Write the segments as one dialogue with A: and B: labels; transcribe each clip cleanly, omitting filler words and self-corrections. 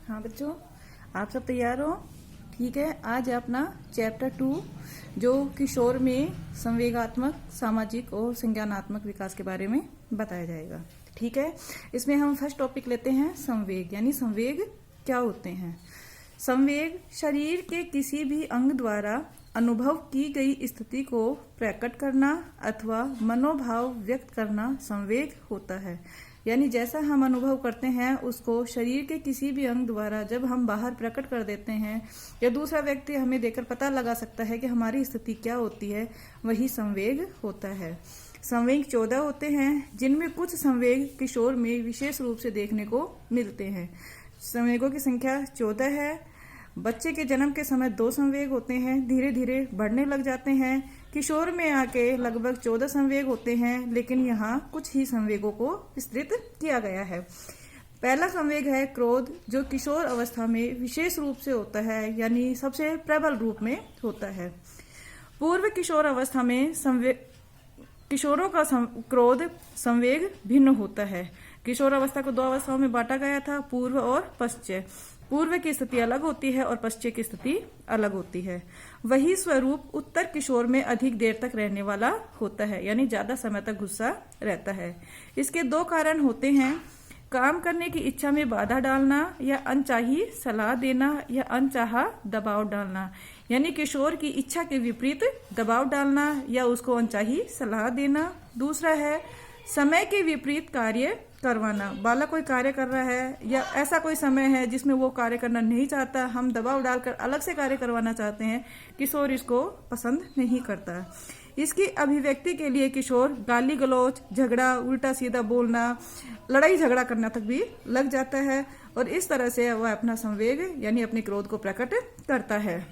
A: हाँ बच्चों, आप सब तैयार हो? ठीक है। आज अपना चैप्टर 2 जो किशोर में संवेगात्मक, सामाजिक और संज्ञानात्मक विकास के बारे में बताया जाएगा। ठीक है। इसमें हम फर्स्ट टॉपिक लेते हैं संवेग, यानी संवेग क्या होते हैं। संवेग शरीर के किसी भी अंग द्वारा अनुभव की गई स्थिति को प्रकट करना अथवा मनोभाव व्यक्त करना संवेग होता है। यानी जैसा हम अनुभव करते हैं उसको शरीर के किसी भी अंग द्वारा जब हम बाहर प्रकट कर देते हैं या दूसरा व्यक्ति हमें देखकर पता लगा सकता है कि हमारी स्थिति क्या होती है, वही संवेग होता है। संवेग 14 होते हैं, जिनमें कुछ संवेग किशोर में विशेष रूप से देखने को मिलते हैं। संवेगों की संख्या 14 है। बच्चे के जन्म के समय 2 संवेग होते हैं, धीरे धीरे बढ़ने लग जाते हैं। किशोर में आके लगभग 14 संवेग होते हैं, लेकिन यहाँ कुछ ही संवेगों को विस्तृत किया गया है। पहला संवेग है क्रोध, जो किशोर अवस्था में विशेष रूप से होता है, यानी सबसे प्रबल रूप में होता है। पूर्व किशोर अवस्था में किशोरों का क्रोध संवेग भिन्न होता है। किशोर अवस्था को 2 अवस्थाओं में बांटा गया था, पूर्व और पश्चात। पूर्व की स्थिति अलग होती है और पश्चात की स्थिति अलग होती है। वही स्वरूप उत्तर किशोर में अधिक देर तक रहने वाला होता है, यानी ज्यादा समय तक गुस्सा रहता है। इसके 2 कारण होते हैं, काम करने की इच्छा में बाधा डालना या अनचाही सलाह देना या अनचाहा दबाव डालना। यानी किशोर की इच्छा के विपरीत दबाव डालना या उसको अनचाही सलाह देना। दूसरा है समय के विपरीत कार्य करवाना। बालक कोई कार्य कर रहा है या ऐसा कोई समय है जिसमें वो कार्य करना नहीं चाहता, हम दबाव डालकर अलग से कार्य करवाना चाहते हैं, किशोर इसको पसंद नहीं करता। इसकी अभिव्यक्ति के लिए किशोर गाली गलौज, झगड़ा, उल्टा सीधा बोलना, लड़ाई झगड़ा करना तक भी लग जाता है और इस तरह से वह अपना संवेग यानी अपने क्रोध को प्रकट करता है।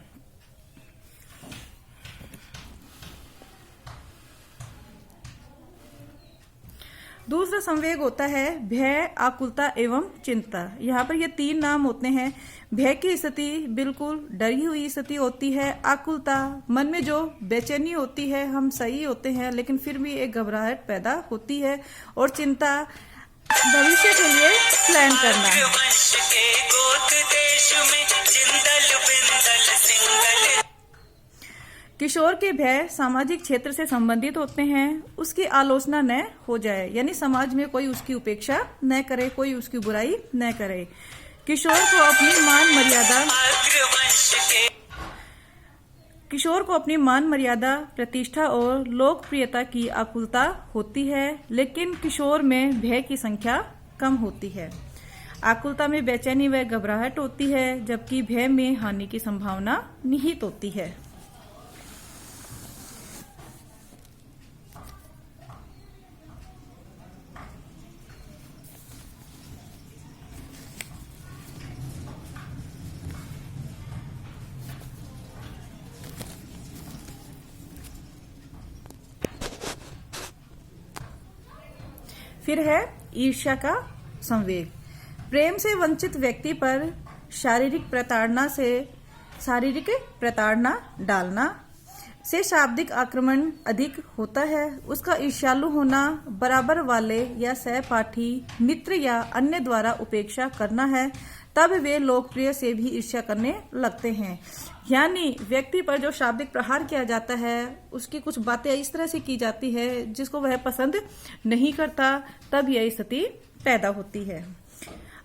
A: दूसरा संवेग होता है भय, आकुलता एवं चिंता। यहाँ पर ये 3 नाम होते हैं। भय की स्थिति बिल्कुल डरी हुई स्थिति होती है। आकुलता, मन में जो बेचैनी होती है, हम सही होते हैं लेकिन फिर भी एक घबराहट पैदा होती है। और चिंता, भविष्य के लिए प्लान करना। किशोर के भय सामाजिक क्षेत्र से संबंधित होते हैं। उसकी आलोचना न हो जाए, यानी समाज में कोई उसकी उपेक्षा न करे, कोई उसकी बुराई न करे। किशोर को अपनी मान मर्यादा, प्रतिष्ठा और लोकप्रियता की आकुलता होती है, लेकिन किशोर में भय की संख्या कम होती है। आकुलता में बेचैनी व घबराहट होती है, जबकि भय में हानि की संभावना निहित होती है। फिर है ईर्ष्या का संवेग। प्रेम से वंचित व्यक्ति पर शारीरिक प्रताड़ना डालना से शाब्दिक आक्रमण अधिक होता है। उसका ईर्ष्यालु होना, बराबर वाले या सहपाठी, मित्र या अन्य द्वारा उपेक्षा करना है, तब वे लोकप्रिय से भी ईर्ष्या करने लगते हैं। यानी व्यक्ति पर जो शाब्दिक प्रहार किया जाता है, उसकी कुछ बातें इस तरह से की जाती है जिसको वह पसंद नहीं करता, तब यह स्थिति पैदा होती है।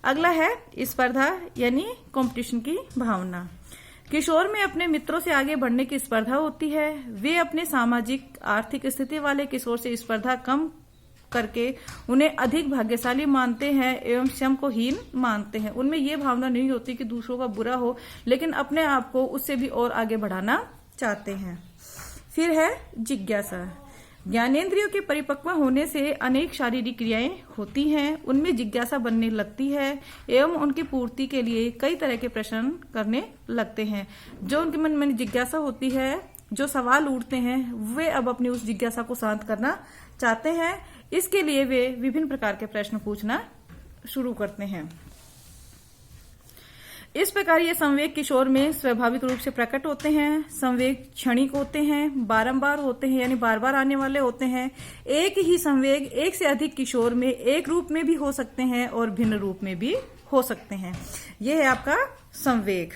A: अगला है स्पर्धा यानी कंपटीशन की भावना। किशोर में अपने मित्रों से आगे बढ़ने की स्पर्धा होती है। वे अपने सामाजिक आर्थिक स्थिति वाले किशोर से स्पर्धा कम करके उन्हें अधिक भाग्यशाली मानते हैं एवं स्वयं को हीन मानते हैं। उनमें ये भावना नहीं होती कि दूसरों का बुरा हो, लेकिन अपने आप को उससे भी और आगे बढ़ाना चाहते हैं। फिर है जिज्ञासा। ज्ञानेंद्रियों के परिपक्व होने से अनेक शारीरिक क्रियाएं होती हैं, उनमें जिज्ञासा बनने लगती है एवं उनकी पूर्ति के लिए कई तरह के प्रश्न करने लगते हैं। जो उनके मन में जिज्ञासा होती है, जो सवाल उठते हैं, वे अब अपनी उस जिज्ञासा को शांत करना चाहते हैं। इसके लिए वे विभिन्न प्रकार के प्रश्न पूछना शुरू करते हैं। इस प्रकार ये संवेग किशोर में स्वाभाविक रूप से प्रकट होते हैं। संवेग क्षणिक होते हैं, बारंबार होते हैं, यानी बार बार आने वाले होते हैं। एक ही संवेग एक से अधिक किशोर में एक रूप में भी हो सकते हैं और भिन्न रूप में भी हो सकते हैं। यह है आपका संवेग।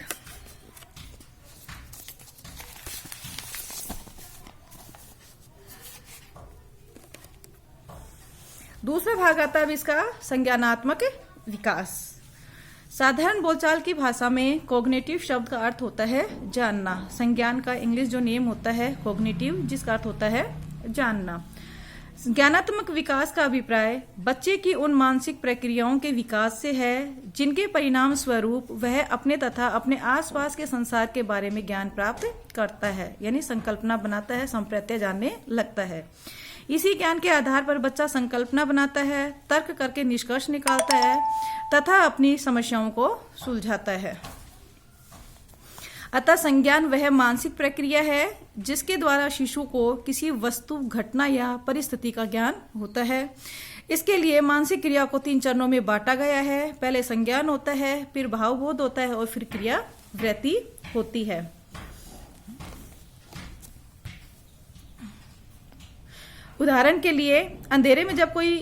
A: दूसरा भाग आता है अब इसका संज्ञानात्मक विकास। साधारण बोलचाल की भाषा में कॉग्निटिव शब्द का अर्थ होता है जानना। संज्ञान का इंग्लिश जो नेम होता है कॉग्निटिव, जिसका अर्थ होता है जानना। ज्ञानात्मक विकास का अभिप्राय बच्चे की उन मानसिक प्रक्रियाओं के विकास से है जिनके परिणाम स्वरूप वह अपने तथा अपने आसपास के संसार के बारे में ज्ञान प्राप्त करता है, यानी संकल्पना बनाता है, संप्रत्यय जानने लगता है। इसी ज्ञान के आधार पर बच्चा संकल्पना बनाता है, तर्क करके निष्कर्ष निकालता है तथा अपनी समस्याओं को सुलझाता है। अतः संज्ञान वह मानसिक प्रक्रिया है जिसके द्वारा शिशु को किसी वस्तु, घटना या परिस्थिति का ज्ञान होता है। इसके लिए मानसिक क्रिया को 3 चरणों में बांटा गया है। पहले संज्ञान होता है, फिर भावबोध होता है और फिर क्रिया वृत्ति होती है। उदाहरण के लिए अंधेरे में जब कोई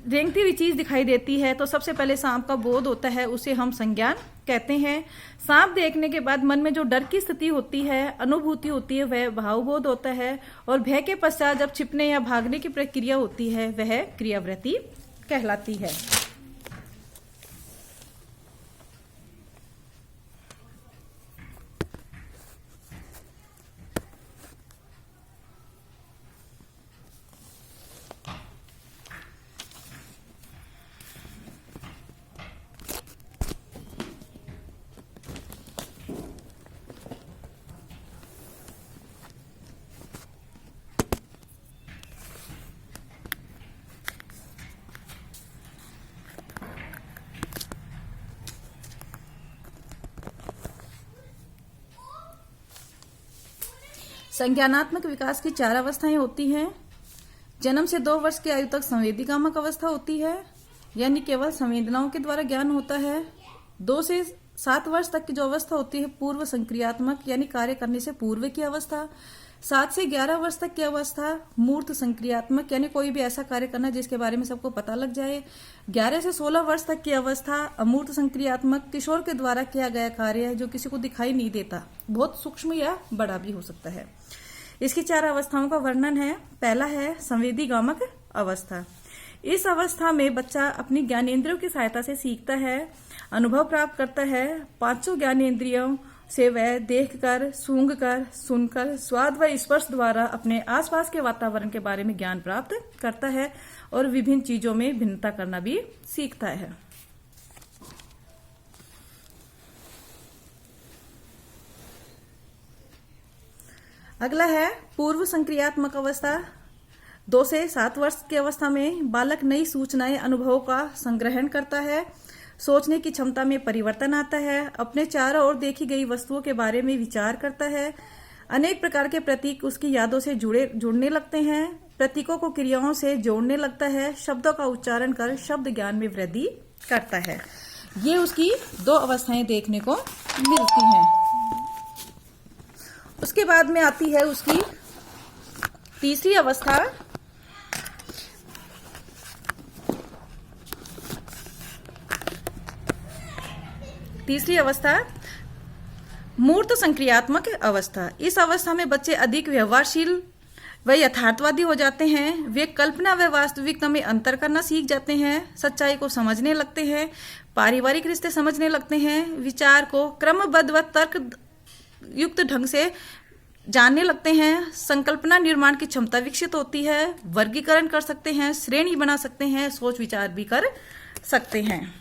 A: रेंगती हुई चीज दिखाई देती है तो सबसे पहले सांप का बोध होता है, उसे हम संज्ञान कहते हैं। सांप देखने के बाद मन में जो डर की स्थिति होती है, अनुभूति होती है, वह भावबोध होता है। और भय के पश्चात जब छिपने या भागने की प्रक्रिया होती है वह क्रियावृत्ति कहलाती है। संज्ञानात्मक विकास की 4 अवस्थाएं होती हैं। जन्म से 2 वर्ष की आयु तक संवेदीगामक अवस्था होती है, यानी केवल संवेदनाओं के द्वारा ज्ञान होता है। 2 से 7 वर्ष तक की जो अवस्था होती है पूर्व संक्रियात्मक, यानी कार्य करने से पूर्व की अवस्था। 7 से 11 वर्ष तक की अवस्था मूर्त संक्रियात्मक, यानी कोई भी ऐसा कार्य करना जिसके बारे में सबको पता लग जाए। 11 से 16 वर्ष तक की अवस्था अमूर्त संक्रियात्मक, किशोर के द्वारा किया गया कार्य है जो किसी को दिखाई नहीं देता, बहुत सूक्ष्म या बड़ा भी हो सकता है। इसकी 4 अवस्थाओं का वर्णन है। पहला है संवेदीगामक अवस्था। इस अवस्था में बच्चा अपनी ज्ञानेंद्रियों की सहायता से सीखता है, अनुभव प्राप्त करता है। 5 ज्ञानेंद्रियों से वह देखकर, सूंघकर, सुनकर, स्वाद व स्पर्श द्वारा अपने आसपास के वातावरण के बारे में ज्ञान प्राप्त करता है और विभिन्न चीजों में भिन्नता करना भी सीखता है। अगला है पूर्व संक्रियात्मक अवस्था। 2 से 7 वर्ष की अवस्था में बालक नई सूचनाएं, अनुभवों का संग्रहण करता है, सोचने की क्षमता में परिवर्तन आता है, अपने चारों ओर देखी गई वस्तुओं के बारे में विचार करता है। अनेक प्रकार के प्रतीक उसकी यादों से जुड़ने लगते हैं, प्रतीकों को क्रियाओं से जोड़ने लगता है, शब्दों का उच्चारण कर शब्द ज्ञान में वृद्धि करता है। ये उसकी 2 अवस्थाएं देखने को मिलती हैं। उसके बाद में आती है उसकी तीसरी अवस्था। तीसरी अवस्था मूर्त संक्रियात्मक अवस्था। इस अवस्था में बच्चे अधिक व्यवहारशील व यथार्थवादी हो जाते हैं। वे कल्पना व वास्तविकता में अंतर करना सीख जाते हैं, सच्चाई को समझने लगते हैं, पारिवारिक रिश्ते समझने लगते हैं, विचार को क्रमबद्ध व तर्क युक्त ढंग से जानने लगते हैं, संकल्पना निर्माण की क्षमता विकसित होती है, वर्गीकरण कर सकते हैं, श्रेणी बना सकते हैं, सोच विचार भी कर सकते हैं।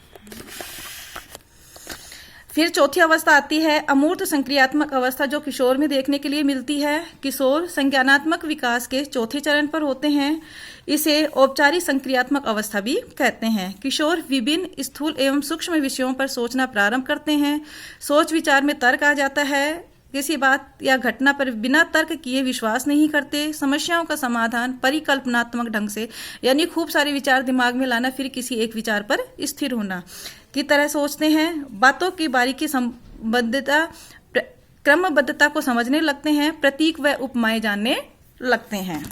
A: फिर चौथी अवस्था आती है अमूर्त संक्रियात्मक अवस्था, जो किशोर में देखने के लिए मिलती है। किशोर संज्ञानात्मक विकास के 4थे चरण पर होते हैं। इसे औपचारिक संक्रियात्मक अवस्था भी कहते हैं। किशोर विभिन्न स्थूल एवं सूक्ष्म विषयों पर सोचना प्रारंभ करते हैं। सोच विचार में तर्क आ जाता है, किसी बात या घटना पर बिना तर्क किए विश्वास नहीं करते। समस्याओं का समाधान परिकल्पनात्मक ढंग से, यानी खूब सारे विचार दिमाग में लाना, फिर किसी एक विचार पर स्थिर होना की तरह सोचते हैं। बातों की बारीकी संबद्धता, क्रमबद्धता को समझने लगते हैं, प्रतीक व उपमाएं जानने लगते हैं।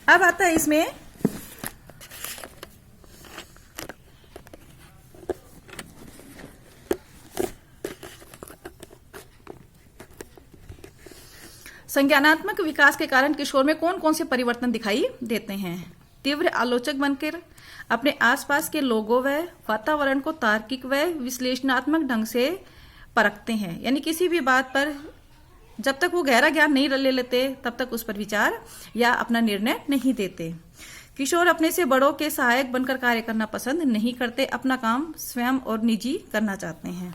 A: अब आता है इसमें संज्ञानात्मक विकास के कारण किशोर में कौन कौन से परिवर्तन दिखाई देते हैं? तीव्र आलोचक बनकर अपने आसपास के लोगों व वातावरण को तार्किक व विश्लेषणात्मक ढंग से परखते हैं, यानी किसी भी बात पर जब तक वो गहरा ज्ञान नहीं ले लेते तब तक उस पर विचार या अपना निर्णय नहीं देते। किशोर अपने से बड़ों के सहायक बनकर कार्य करना पसंद नहीं करते, अपना काम स्वयं और निजी करना चाहते हैं।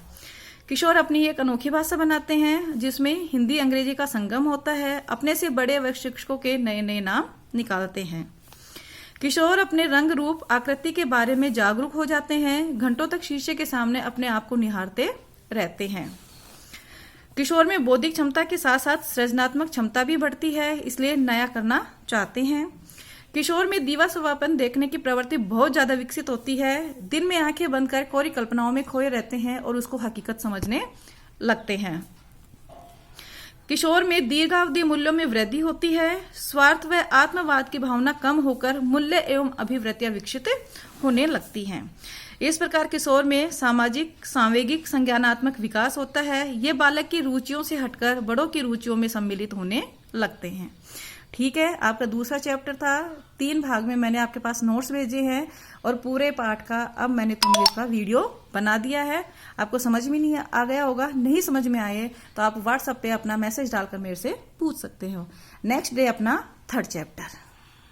A: किशोर अपनी एक अनोखी भाषा बनाते हैं जिसमें हिंदी अंग्रेजी का संगम होता है, अपने से बड़े व शिक्षकों के नए नए नाम निकालते हैं। किशोर अपने रंग रूप आकृति के बारे में जागरूक हो जाते हैं, घंटों तक शीशे के सामने अपने आप को निहारते रहते हैं। किशोर में बौद्धिक क्षमता के साथ साथ सृजनात्मक क्षमता भी बढ़ती है, इसलिए नया करना चाहते हैं। किशोर में दीवा स्वभापन देखने की प्रवृत्ति बहुत ज्यादा विकसित होती है, दिन में आंखें बंद कर कोरी कल्पनाओं में खोए रहते हैं और उसको हकीकत समझने लगते हैं। किशोर में दीर्घावधि मूल्यों में वृद्धि होती है, स्वार्थ व आत्मवाद की भावना कम होकर मूल्य एवं अभिवृत्तियां विकसित होने लगती हैं। इस प्रकार किशोर में सामाजिक, सांवेगिक, संज्ञानात्मक विकास होता है। ये बालक की रुचियों से हटकर बड़ों की रुचियों में सम्मिलित होने लगते हैं। ठीक है, आपका दूसरा चैप्टर था। 3 भाग में मैंने आपके पास नोट्स भेजे हैं और पूरे पाठ का अब मैंने तुम्हें इसका वीडियो बना दिया है। आपको समझ में नहीं आ गया होगा, नहीं समझ में आए तो आप व्हाट्सएप पे अपना मैसेज डालकर मेरे से पूछ सकते हो। नेक्स्ट डे अपना 3rd चैप्टर।